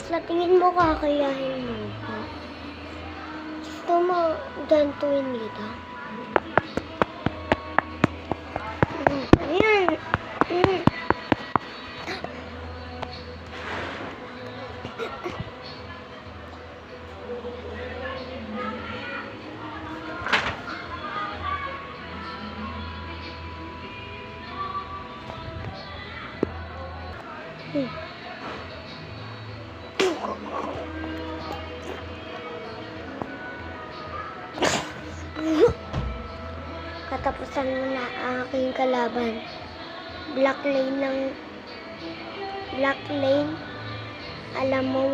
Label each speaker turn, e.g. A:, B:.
A: Sa tingin mo kakayahin mo ko? Gusto mo gantuin dito? Ayan. Katapusan mo na ang aking kalaban. Black Lane. Alam mo.